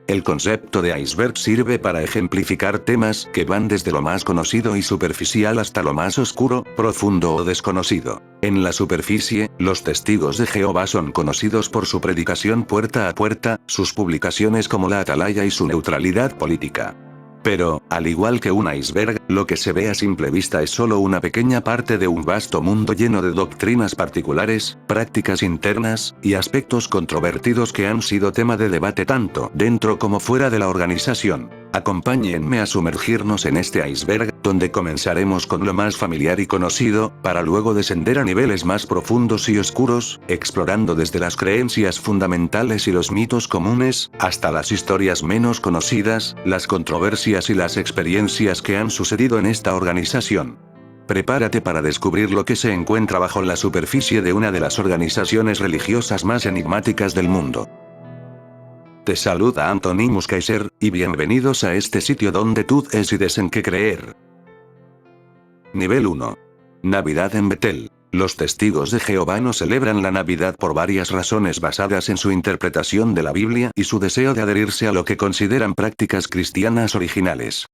El concepto de iceberg sirve para ejemplificar temas que van desde lo más conocido y superficial hasta lo más oscuro, profundo o desconocido. En la superficie, los testigos de Jehová son conocidos por su predicación puerta a puerta, sus publicaciones como la Atalaya y su neutralidad política. Pero, al igual que un iceberg, lo que se ve a simple vista es solo una pequeña parte de un vasto mundo lleno de doctrinas particulares, prácticas internas, y aspectos controvertidos que han sido tema de debate tanto dentro como fuera de la organización. Acompáñenme a sumergirnos en este iceberg, donde comenzaremos con lo más familiar y conocido, para luego descender a niveles más profundos y oscuros, explorando desde las creencias fundamentales y los mitos comunes, hasta las historias menos conocidas, las controversias y las experiencias que han sucedido en esta organización. Prepárate para descubrir lo que se encuentra bajo la superficie de una de las organizaciones religiosas más enigmáticas del mundo. Te saluda Anthony Muskaiser, y bienvenidos a este sitio donde tú decides en qué creer. Nivel 1. Navidad en Betel. Los testigos de Jehová no celebran la Navidad por varias razones basadas en su interpretación de la Biblia y su deseo de adherirse a lo que consideran prácticas cristianas originales.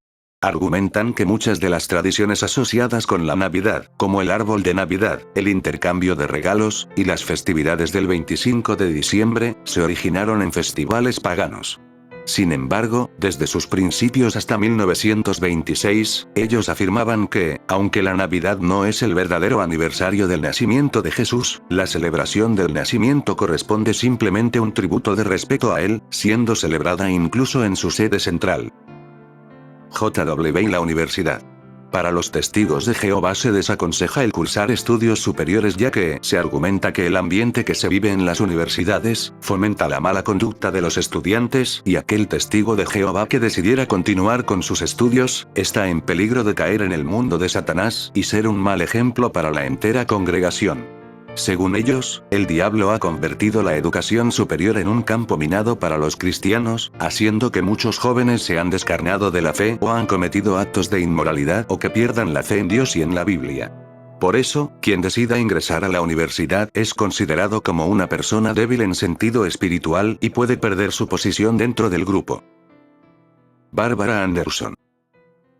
Argumentan que muchas de las tradiciones asociadas con la Navidad, como el árbol de Navidad, el intercambio de regalos, y las festividades del 25 de diciembre, se originaron en festivales paganos. Sin embargo, desde sus principios hasta 1926, ellos afirmaban que, aunque la Navidad no es el verdadero aniversario del nacimiento de Jesús, la celebración del nacimiento corresponde simplemente a un tributo de respeto a él, siendo celebrada incluso en su sede central. JW y la universidad. Para los testigos de Jehová se desaconseja el cursar estudios superiores ya que se argumenta que el ambiente que se vive en las universidades fomenta la mala conducta de los estudiantes y aquel testigo de Jehová que decidiera continuar con sus estudios está en peligro de caer en el mundo de Satanás y ser un mal ejemplo para la entera congregación. Según ellos, el diablo ha convertido la educación superior en un campo minado para los cristianos, haciendo que muchos jóvenes se han descarnado de la fe o han cometido actos de inmoralidad o que pierdan la fe en Dios y en la Biblia. Por eso, quien decida ingresar a la universidad es considerado como una persona débil en sentido espiritual y puede perder su posición dentro del grupo. Barbara Anderson.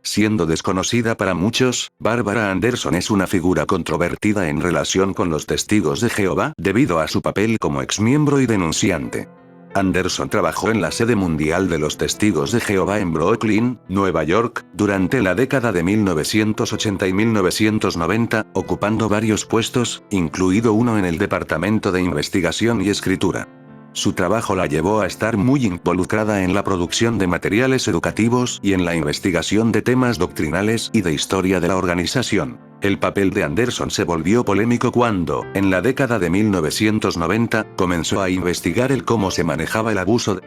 Siendo desconocida para muchos, Barbara Anderson es una figura controvertida en relación con los testigos de Jehová debido a su papel como exmiembro y denunciante. Anderson trabajó en la sede mundial de los testigos de Jehová en Brooklyn, Nueva York, durante la década de 1980 y 1990, ocupando varios puestos, incluido uno en el Departamento de Investigación y Escritura. Su trabajo la llevó a estar muy involucrada en la producción de materiales educativos y en la investigación de temas doctrinales y de historia de la organización. El papel de Anderson se volvió polémico cuando, en la década de 1990, comenzó a investigar el cómo se manejaba el abuso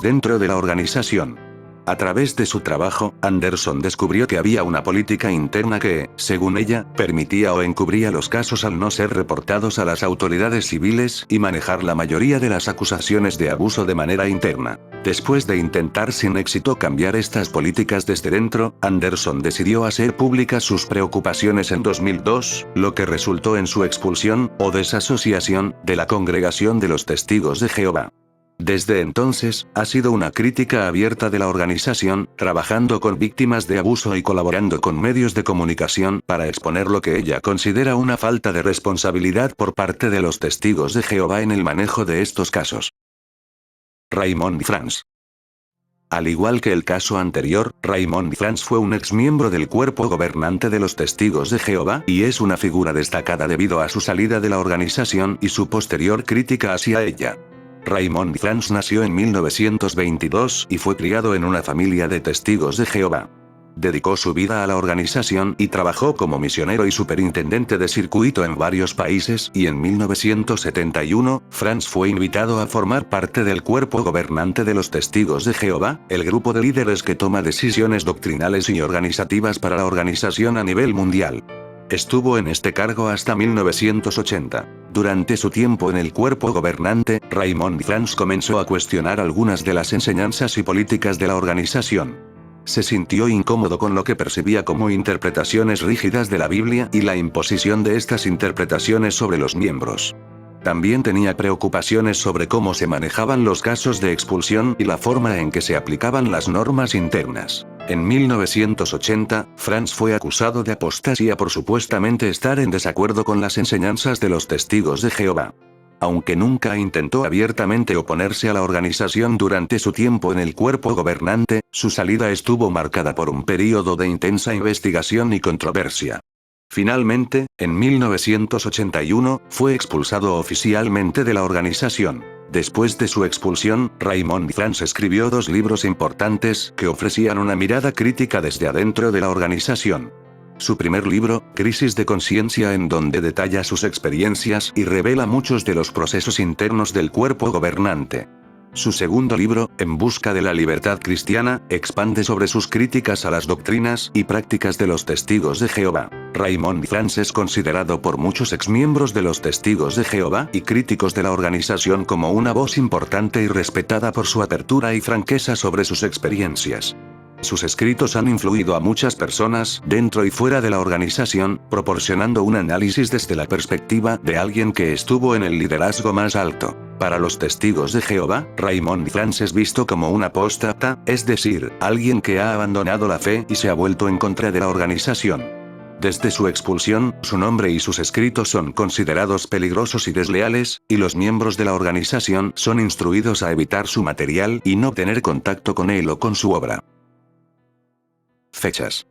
dentro de la organización. A través de su trabajo, Anderson descubrió que había una política interna que, según ella, permitía o encubría los casos al no ser reportados a las autoridades civiles y manejar la mayoría de las acusaciones de abuso de manera interna. Después de intentar sin éxito cambiar estas políticas desde dentro, Anderson decidió hacer públicas sus preocupaciones en 2002, lo que resultó en su expulsión, o desasociación, de la Congregación de los Testigos de Jehová. Desde entonces, ha sido una crítica abierta de la organización, trabajando con víctimas de abuso y colaborando con medios de comunicación para exponer lo que ella considera una falta de responsabilidad por parte de los testigos de Jehová en el manejo de estos casos. Raymond France. Al igual que el caso anterior, Raymond France fue un exmiembro del cuerpo gobernante de los Testigos de Jehová y es una figura destacada debido a su salida de la organización y su posterior crítica hacia ella. Raymond France nació en 1922 y fue criado en una familia de testigos de Jehová. Dedicó su vida a la organización y trabajó como misionero y superintendente de circuito en varios países y en 1971, France fue invitado a formar parte del cuerpo gobernante de los Testigos de Jehová, el grupo de líderes que toma decisiones doctrinales y organizativas para la organización a nivel mundial. Estuvo en este cargo hasta 1980. Durante su tiempo en el cuerpo gobernante, Raymond France comenzó a cuestionar algunas de las enseñanzas y políticas de la organización. Se sintió incómodo con lo que percibía como interpretaciones rígidas de la Biblia y la imposición de estas interpretaciones sobre los miembros. También tenía preocupaciones sobre cómo se manejaban los casos de expulsión y la forma en que se aplicaban las normas internas. En 1980, Franz fue acusado de apostasía por supuestamente estar en desacuerdo con las enseñanzas de los Testigos de Jehová. Aunque nunca intentó abiertamente oponerse a la organización durante su tiempo en el cuerpo gobernante, su salida estuvo marcada por un período de intensa investigación y controversia. Finalmente, en 1981, fue expulsado oficialmente de la organización. Después de su expulsión, Raymond Franz escribió 2 libros importantes que ofrecían una mirada crítica desde adentro de la organización. Su primer libro, Crisis de Conciencia, en donde detalla sus experiencias y revela muchos de los procesos internos del cuerpo gobernante. Su segundo libro, En Busca de la Libertad Cristiana, expande sobre sus críticas a las doctrinas y prácticas de los Testigos de Jehová. Raymond Franz es considerado por muchos exmiembros de los Testigos de Jehová y críticos de la organización como una voz importante y respetada por su apertura y franqueza sobre sus experiencias. Sus escritos han influido a muchas personas dentro y fuera de la organización, proporcionando un análisis desde la perspectiva de alguien que estuvo en el liderazgo más alto. Para los Testigos de Jehová, Raymond Franz es visto como un apóstata, es decir, alguien que ha abandonado la fe y se ha vuelto en contra de la organización. Desde su expulsión, su nombre y sus escritos son considerados peligrosos y desleales, y los miembros de la organización son instruidos a evitar su material y no tener contacto con él o con su obra. Fechas.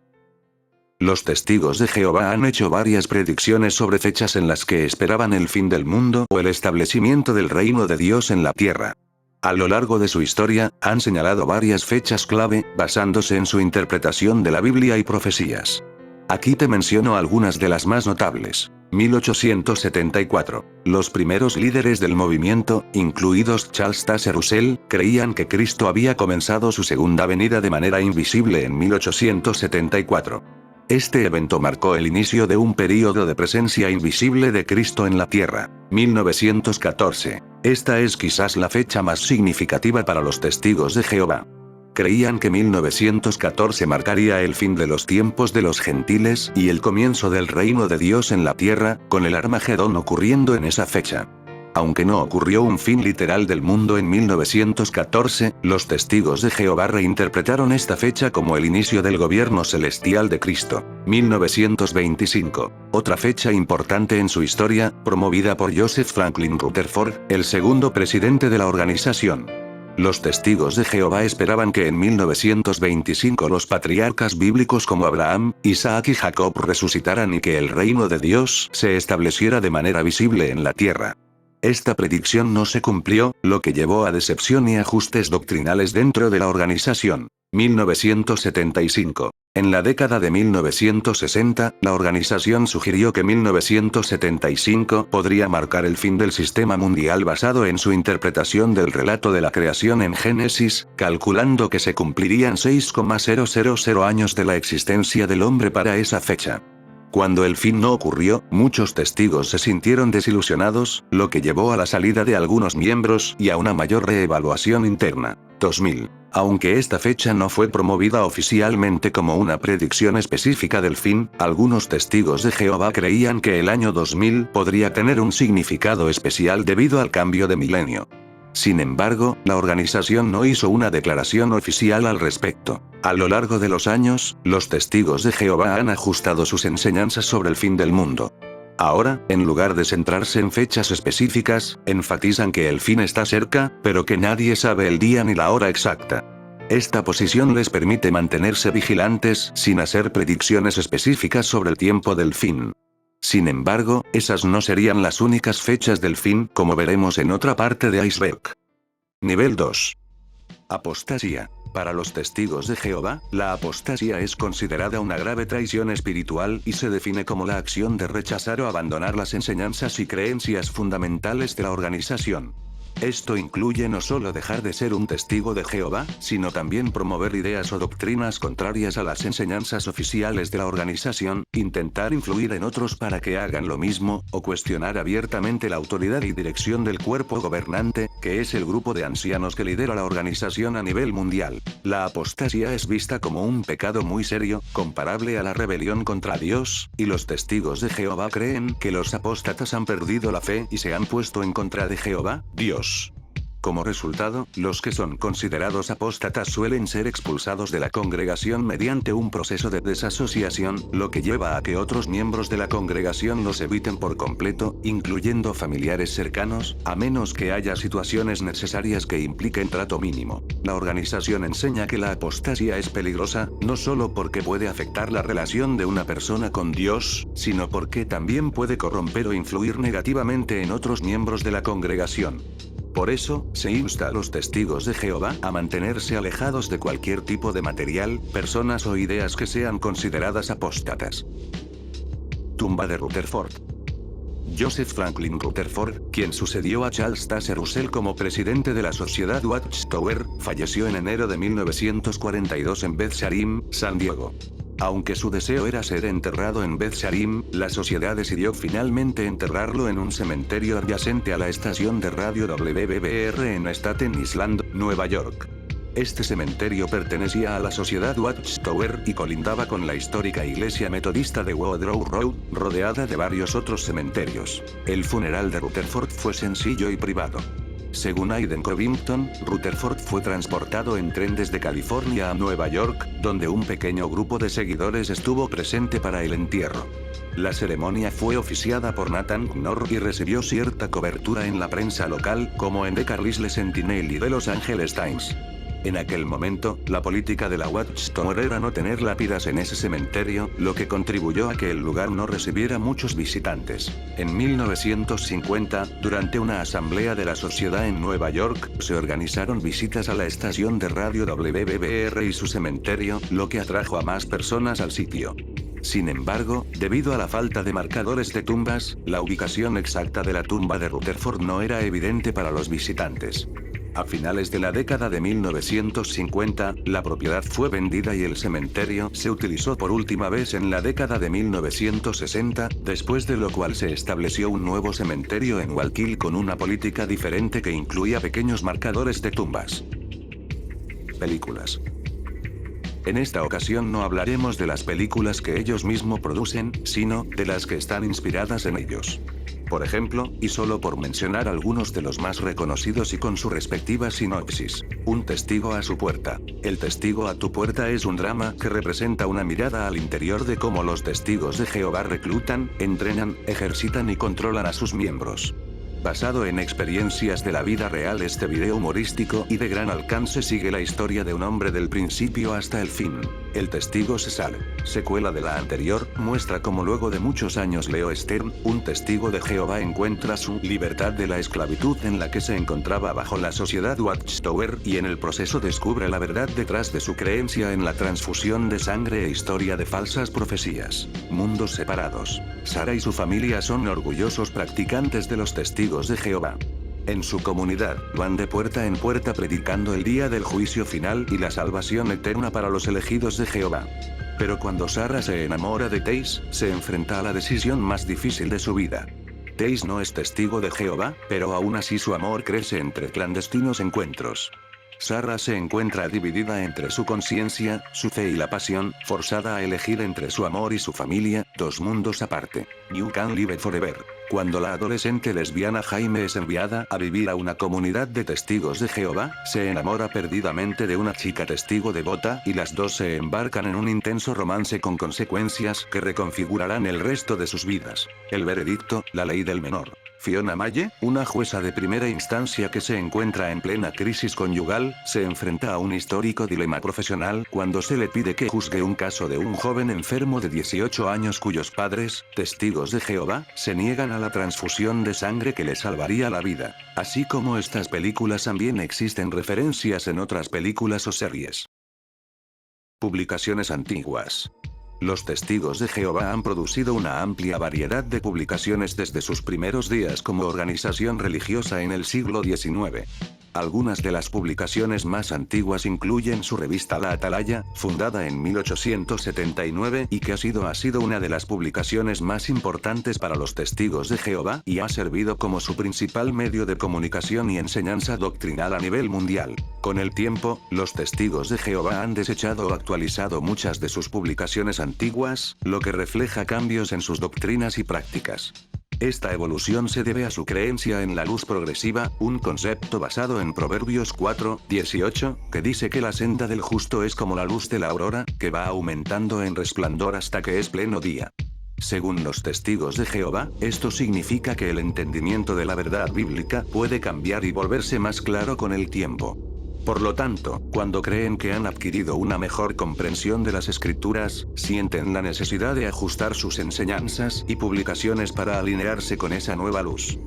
Los Testigos de Jehová han hecho varias predicciones sobre fechas en las que esperaban el fin del mundo o el establecimiento del reino de Dios en la tierra. A lo largo de su historia, han señalado varias fechas clave, basándose en su interpretación de la Biblia y profecías. Aquí te menciono algunas de las más notables. 1874. Los primeros líderes del movimiento, incluidos Charles Taze Russell, creían que Cristo había comenzado su segunda venida de manera invisible en 1874. Este evento marcó el inicio de un período de presencia invisible de Cristo en la tierra. 1914. Esta es quizás la fecha más significativa para los Testigos de Jehová. Creían que 1914 marcaría el fin de los tiempos de los gentiles y el comienzo del reino de Dios en la tierra, con el Armagedón ocurriendo en esa fecha. Aunque no ocurrió un fin literal del mundo en 1914, los Testigos de Jehová reinterpretaron esta fecha como el inicio del gobierno celestial de Cristo. 1925. Otra fecha importante en su historia, promovida por Joseph Franklin Rutherford, el segundo presidente de la organización. Los Testigos de Jehová esperaban que en 1925 los patriarcas bíblicos como Abraham, Isaac y Jacob resucitaran y que el reino de Dios se estableciera de manera visible en la tierra. Esta predicción no se cumplió, lo que llevó a decepción y ajustes doctrinales dentro de la organización. 1975. En la década de 1960, la organización sugirió que 1975 podría marcar el fin del sistema mundial basado en su interpretación del relato de la creación en Génesis, calculando que se cumplirían 6,000 años de la existencia del hombre para esa fecha. Cuando el fin no ocurrió, muchos testigos se sintieron desilusionados, lo que llevó a la salida de algunos miembros y a una mayor reevaluación interna. 2000. Aunque esta fecha no fue promovida oficialmente como una predicción específica del fin, algunos Testigos de Jehová creían que el año 2000 podría tener un significado especial debido al cambio de milenio. Sin embargo, la organización no hizo una declaración oficial al respecto. A lo largo de los años, los Testigos de Jehová han ajustado sus enseñanzas sobre el fin del mundo. Ahora, en lugar de centrarse en fechas específicas, enfatizan que el fin está cerca, pero que nadie sabe el día ni la hora exacta. Esta posición les permite mantenerse vigilantes sin hacer predicciones específicas sobre el tiempo del fin. Sin embargo, esas no serían las únicas fechas del fin, como veremos en otra parte de Iceberg. Nivel 2. Apostasía. Para los Testigos de Jehová, la apostasía es considerada una grave traición espiritual y se define como la acción de rechazar o abandonar las enseñanzas y creencias fundamentales de la organización. Esto incluye no solo dejar de ser un testigo de Jehová, sino también promover ideas o doctrinas contrarias a las enseñanzas oficiales de la organización, intentar influir en otros para que hagan lo mismo, o cuestionar abiertamente la autoridad y dirección del cuerpo gobernante, que es el grupo de ancianos que lidera la organización a nivel mundial. La apostasía es vista como un pecado muy serio, comparable a la rebelión contra Dios, y los testigos de Jehová creen que los apóstatas han perdido la fe y se han puesto en contra de Jehová, Dios. Como resultado, los que son considerados apóstatas suelen ser expulsados de la congregación mediante un proceso de desasociación, lo que lleva a que otros miembros de la congregación los eviten por completo, incluyendo familiares cercanos, a menos que haya situaciones necesarias que impliquen trato mínimo. La organización enseña que la apostasía es peligrosa, no solo porque puede afectar la relación de una persona con Dios, sino porque también puede corromper o influir negativamente en otros miembros de la congregación. Por eso, se insta a los testigos de Jehová a mantenerse alejados de cualquier tipo de material, personas o ideas que sean consideradas apóstatas. Tumba de Rutherford. Joseph Franklin Rutherford, quien sucedió a Charles Taze Russell como presidente de la sociedad Watchtower, falleció en enero de 1942 en Beth Sharim, San Diego. Aunque su deseo era ser enterrado en Beth Sharim, la sociedad decidió finalmente enterrarlo en un cementerio adyacente a la estación de radio WBBR en Staten Island, Nueva York. Este cementerio pertenecía a la sociedad Watchtower y colindaba con la histórica iglesia metodista de Woodrow Road, rodeada de varios otros cementerios. El funeral de Rutherford fue sencillo y privado. Según Aidan Covington, Rutherford fue transportado en tren desde California a Nueva York, donde un pequeño grupo de seguidores estuvo presente para el entierro. La ceremonia fue oficiada por Nathan Knorr y recibió cierta cobertura en la prensa local, como en The Carlisle Sentinel y The Los Angeles Times. En aquel momento, la política de la Watchtower era no tener lápidas en ese cementerio, lo que contribuyó a que el lugar no recibiera muchos visitantes. En 1950, durante una asamblea de la sociedad en Nueva York, se organizaron visitas a la estación de radio WBBR y su cementerio, lo que atrajo a más personas al sitio. Sin embargo, debido a la falta de marcadores de tumbas, la ubicación exacta de la tumba de Rutherford no era evidente para los visitantes. A finales de la década de 1950, la propiedad fue vendida y el cementerio se utilizó por última vez en la década de 1960, después de lo cual se estableció un nuevo cementerio en Wallkill con una política diferente que incluía pequeños marcadores de tumbas. Películas. En esta ocasión no hablaremos de las películas que ellos mismos producen, sino de las que están inspiradas en ellos. Por ejemplo, y solo por mencionar algunos de los más reconocidos y con su respectiva sinopsis. Un testigo a su puerta. El testigo a tu puerta es un drama que representa una mirada al interior de cómo los testigos de Jehová reclutan, entrenan, ejercitan y controlan a sus miembros. Basado en experiencias de la vida real, este video humorístico y de gran alcance sigue la historia de un hombre del principio hasta el fin. El testigo se sale. Secuela de la anterior, muestra cómo luego de muchos años Leo Stern, un testigo de Jehová, encuentra su libertad de la esclavitud en la que se encontraba bajo la sociedad Watchtower y en el proceso descubre la verdad detrás de su creencia en la transfusión de sangre e historia de falsas profecías. Mundos separados. Sarah y su familia son orgullosos practicantes de los testigos de Jehová. En su comunidad, van de puerta en puerta predicando el día del juicio final y la salvación eterna para los elegidos de Jehová. Pero cuando Sarah se enamora de Taze, se enfrenta a la decisión más difícil de su vida. Taze no es testigo de Jehová, pero aún así su amor crece entre clandestinos encuentros. Sarah se encuentra dividida entre su conciencia, su fe y la pasión, forzada a elegir entre su amor y su familia, dos mundos aparte. You Can Live Forever. Cuando la adolescente lesbiana Jaime es enviada a vivir a una comunidad de testigos de Jehová, se enamora perdidamente de una chica testigo devota, y las dos se embarcan en un intenso romance con consecuencias que reconfigurarán el resto de sus vidas. El veredicto, la ley del menor. Fiona Maye, una jueza de primera instancia que se encuentra en plena crisis conyugal, se enfrenta a un histórico dilema profesional cuando se le pide que juzgue un caso de un joven enfermo de 18 años cuyos padres, testigos de Jehová, se niegan a la transfusión de sangre que le salvaría la vida. Así como estas películas, también existen referencias en otras películas o series. Publicaciones antiguas. Los Testigos de Jehová han producido una amplia variedad de publicaciones desde sus primeros días como organización religiosa en el siglo XIX. Algunas de las publicaciones más antiguas incluyen su revista La Atalaya, fundada en 1879 y que ha sido una de las publicaciones más importantes para los Testigos de Jehová y ha servido como su principal medio de comunicación y enseñanza doctrinal a nivel mundial. Con el tiempo, los Testigos de Jehová han desechado o actualizado muchas de sus publicaciones antiguas, lo que refleja cambios en sus doctrinas y prácticas. Esta evolución se debe a su creencia en la luz progresiva, un concepto basado en Proverbios 4:18, que dice que la senda del justo es como la luz de la aurora, que va aumentando en resplandor hasta que es pleno día. Según los Testigos de Jehová, esto significa que el entendimiento de la verdad bíblica puede cambiar y volverse más claro con el tiempo. Por lo tanto, cuando creen que han adquirido una mejor comprensión de las escrituras, sienten la necesidad de ajustar sus enseñanzas y publicaciones para alinearse con esa nueva luz.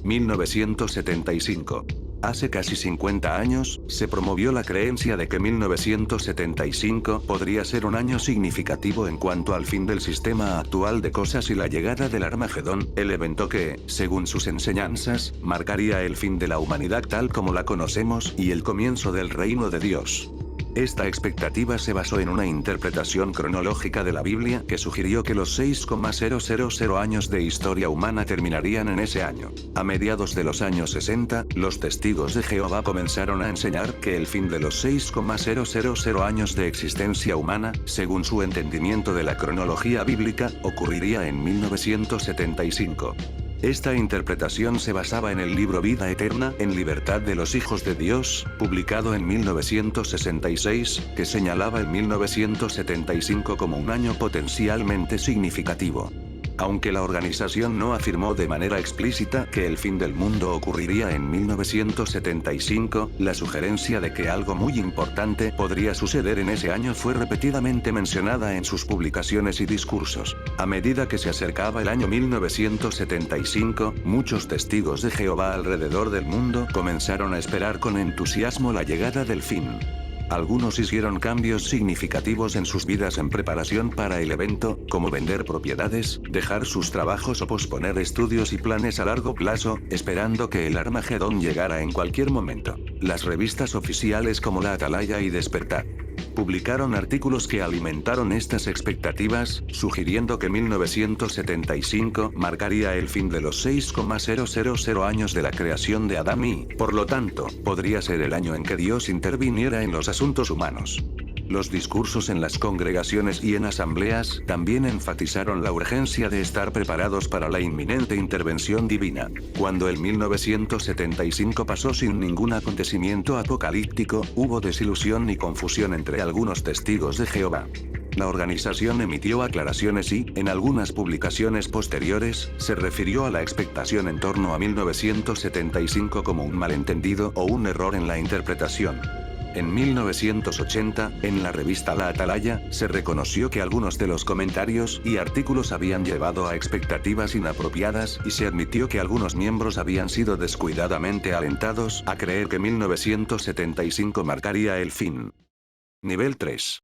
1975. Hace casi 50 años, se promovió la creencia de que 1975 podría ser un año significativo en cuanto al fin del sistema actual de cosas y la llegada del Armagedón, el evento que, según sus enseñanzas, marcaría el fin de la humanidad tal como la conocemos y el comienzo del reino de Dios. Esta expectativa se basó en una interpretación cronológica de la Biblia que sugirió que los 6,000 años de historia humana terminarían en ese año. A mediados de los años 60, los Testigos de Jehová comenzaron a enseñar que el fin de los 6,000 años de existencia humana, según su entendimiento de la cronología bíblica, ocurriría en 1975. Esta interpretación se basaba en el libro Vida Eterna en Libertad de los Hijos de Dios, publicado en 1966, que señalaba el 1975 como un año potencialmente significativo. Aunque la organización no afirmó de manera explícita que el fin del mundo ocurriría en 1975, la sugerencia de que algo muy importante podría suceder en ese año fue repetidamente mencionada en sus publicaciones y discursos. A medida que se acercaba el año 1975, muchos testigos de Jehová alrededor del mundo comenzaron a esperar con entusiasmo la llegada del fin. Algunos hicieron cambios significativos en sus vidas en preparación para el evento, como vender propiedades, dejar sus trabajos o posponer estudios y planes a largo plazo, esperando que el Armagedón llegara en cualquier momento. Las revistas oficiales como La Atalaya y Despertar publicaron artículos que alimentaron estas expectativas, sugiriendo que 1975 marcaría el fin de los 6,000 años de la creación de Adán y, por lo tanto, podría ser el año en que Dios interviniera en los asuntos humanos. Los discursos en las congregaciones y en asambleas también enfatizaron la urgencia de estar preparados para la inminente intervención divina. Cuando el 1975 pasó sin ningún acontecimiento apocalíptico, hubo desilusión y confusión entre algunos testigos de Jehová. La organización emitió aclaraciones y, en algunas publicaciones posteriores, se refirió a la expectación en torno a 1975 como un malentendido o un error en la interpretación. En 1980, en la revista La Atalaya, se reconoció que algunos de los comentarios y artículos habían llevado a expectativas inapropiadas y se admitió que algunos miembros habían sido descuidadamente alentados a creer que 1975 marcaría el fin. Nivel 3.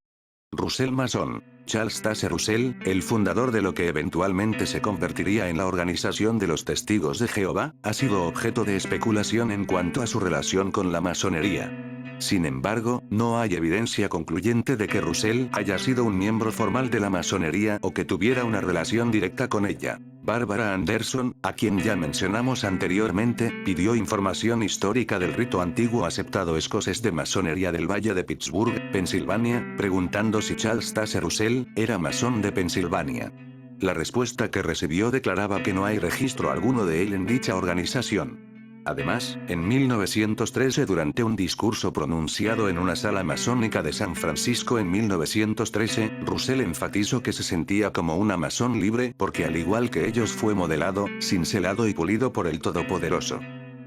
Russell Mason. Charles Taze Russell, el fundador de lo que eventualmente se convertiría en la Organización de los Testigos de Jehová, ha sido objeto de especulación en cuanto a su relación con la masonería. Sin embargo, no hay evidencia concluyente de que Russell haya sido un miembro formal de la masonería o que tuviera una relación directa con ella. Barbara Anderson, a quien ya mencionamos anteriormente, pidió información histórica del rito antiguo aceptado escocés de masonería del Valle de Pittsburgh, Pensilvania, preguntando si Charles Taze Russell era masón de Pensilvania. La respuesta que recibió declaraba que no hay registro alguno de él en dicha organización. Además, en 1913 durante un discurso pronunciado en una sala masónica de San Francisco en 1913, Russell enfatizó que se sentía como una masón libre porque al igual que ellos fue modelado, cincelado y pulido por el Todopoderoso.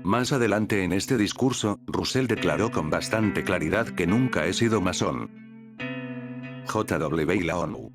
Más adelante en este discurso, Russell declaró con bastante claridad que nunca he sido masón. J.W. y la ONU.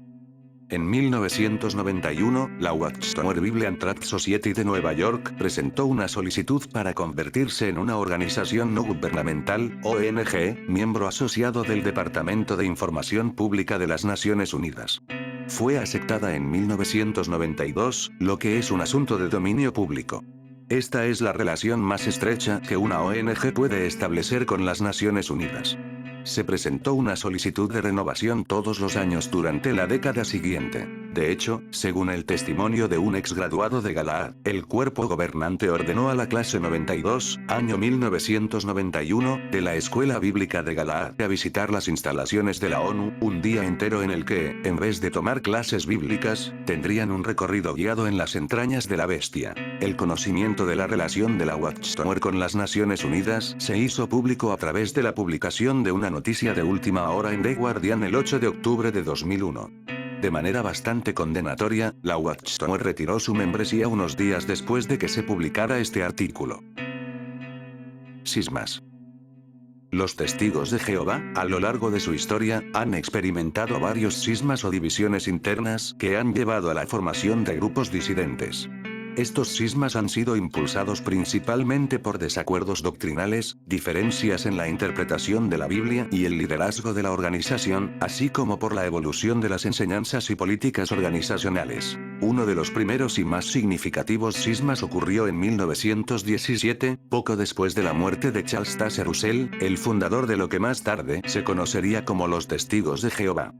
En 1991, la Watchtower Bible and Tract Society de Nueva York presentó una solicitud para convertirse en una organización no gubernamental, ONG, miembro asociado del Departamento de Información Pública de las Naciones Unidas. Fue aceptada en 1992, lo que es un asunto de dominio público. Esta es la relación más estrecha que una ONG puede establecer con las Naciones Unidas. Se presentó una solicitud de renovación todos los años durante la década siguiente. De hecho, según el testimonio de un ex graduado de Galaad, el cuerpo gobernante ordenó a la clase 92, año 1991, de la Escuela Bíblica de Galaad a visitar las instalaciones de la ONU, un día entero en el que, en vez de tomar clases bíblicas, tendrían un recorrido guiado en las entrañas de la bestia. El conocimiento de la relación de la Watchtower con las Naciones Unidas se hizo público a través de la publicación de una noticia de última hora en The Guardian el 8 de octubre de 2001. De manera bastante condenatoria, la Watchtower retiró su membresía unos días después de que se publicara este artículo. Cismas. Los testigos de Jehová, a lo largo de su historia, han experimentado varios cismas o divisiones internas que han llevado a la formación de grupos disidentes. Estos cismas han sido impulsados principalmente por desacuerdos doctrinales, diferencias en la interpretación de la Biblia y el liderazgo de la organización, así como por la evolución de las enseñanzas y políticas organizacionales. Uno de los primeros y más significativos cismas ocurrió en 1917, poco después de la muerte de Charles Taze Russell, el fundador de lo que más tarde se conocería como los Testigos de Jehová.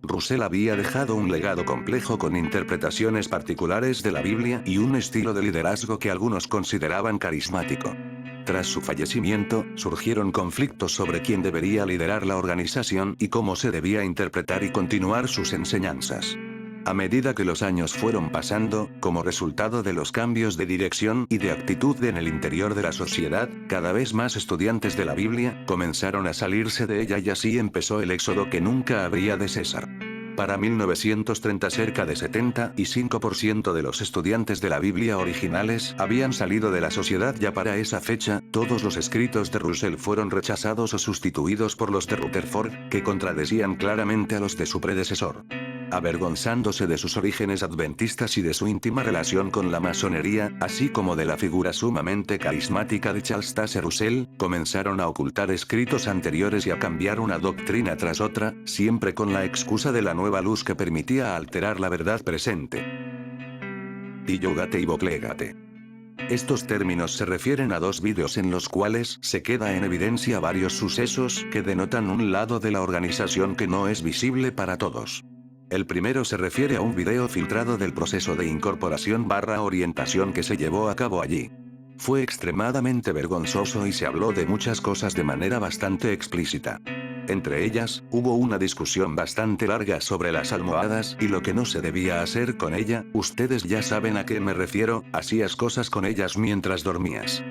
Russell había dejado un legado complejo con interpretaciones particulares de la Biblia y un estilo de liderazgo que algunos consideraban carismático. Tras su fallecimiento, surgieron conflictos sobre quién debería liderar la organización y cómo se debía interpretar y continuar sus enseñanzas. A medida que los años fueron pasando, como resultado de los cambios de dirección y de actitud en el interior de la sociedad, cada vez más estudiantes de la Biblia comenzaron a salirse de ella y así empezó el éxodo que nunca habría de cesar. Para 1930 cerca de 75% de los estudiantes de la Biblia originales habían salido de la sociedad. Ya para esa fecha, todos los escritos de Russell fueron rechazados o sustituidos por los de Rutherford, que contradecían claramente a los de su predecesor. Avergonzándose de sus orígenes adventistas y de su íntima relación con la masonería, así como de la figura sumamente carismática de Charles Taze Russell, comenzaron a ocultar escritos anteriores y a cambiar una doctrina tras otra, siempre con la excusa de la nueva luz que permitía alterar la verdad presente. Diyogate y Boplegate. Estos términos se refieren a dos vídeos en los cuales se queda en evidencia varios sucesos que denotan un lado de la organización que no es visible para todos. El primero se refiere a un video filtrado del proceso de incorporación/orientación que se llevó a cabo allí. Fue extremadamente vergonzoso y se habló de muchas cosas de manera bastante explícita. Entre ellas, hubo una discusión bastante larga sobre las almohadas y lo que no se debía hacer con ella. Ustedes ya saben a qué me refiero, hacías cosas con ellas mientras dormías.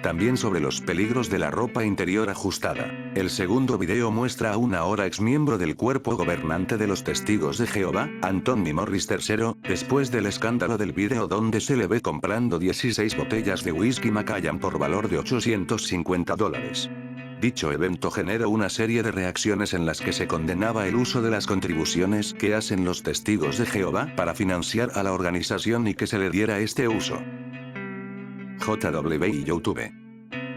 También sobre los peligros de la ropa interior ajustada. El segundo video muestra a un ahora exmiembro del cuerpo gobernante de los Testigos de Jehová, Anthony Morris III, después del escándalo del video donde se le ve comprando 16 botellas de whisky Macallan por valor de $850. Dicho evento generó una serie de reacciones en las que se condenaba el uso de las contribuciones que hacen los Testigos de Jehová para financiar a la organización y que se le diera este uso. JW y YouTube.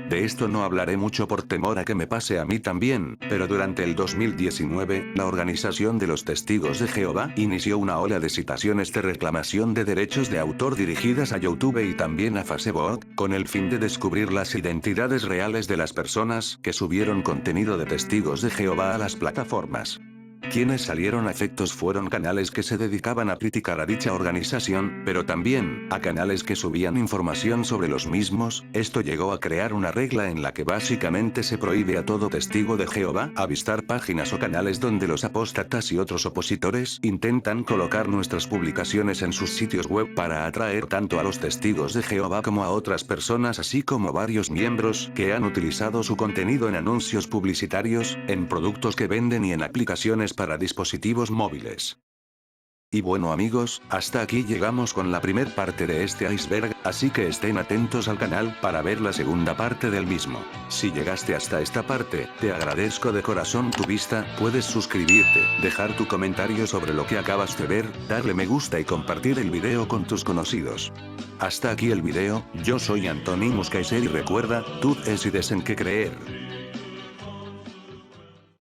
De esto no hablaré mucho por temor a que me pase a mí también, pero durante el 2019, la Organización de los Testigos de Jehová inició una ola de citaciones de reclamación de derechos de autor dirigidas a YouTube y también a Facebook, con el fin de descubrir las identidades reales de las personas que subieron contenido de Testigos de Jehová a las plataformas. Quienes salieron afectos fueron canales que se dedicaban a criticar a dicha organización, pero también a canales que subían información sobre los mismos. Esto llegó a crear una regla en la que básicamente se prohíbe a todo testigo de Jehová avistar páginas o canales donde los apóstatas y otros opositores intentan colocar nuestras publicaciones en sus sitios web para atraer tanto a los testigos de Jehová como a otras personas, así como varios miembros que han utilizado su contenido en anuncios publicitarios, en productos que venden y en aplicaciones para dispositivos móviles. Y bueno amigos, hasta aquí llegamos con la primer parte de este iceberg, así que estén atentos al canal para ver la segunda parte del mismo. Si llegaste hasta esta parte, te agradezco de corazón tu vista, puedes suscribirte, dejar tu comentario sobre lo que acabas de ver, darle me gusta y compartir el video con tus conocidos. Hasta aquí el video, yo soy Antonimus Kaiser y recuerda, tú decides en qué creer.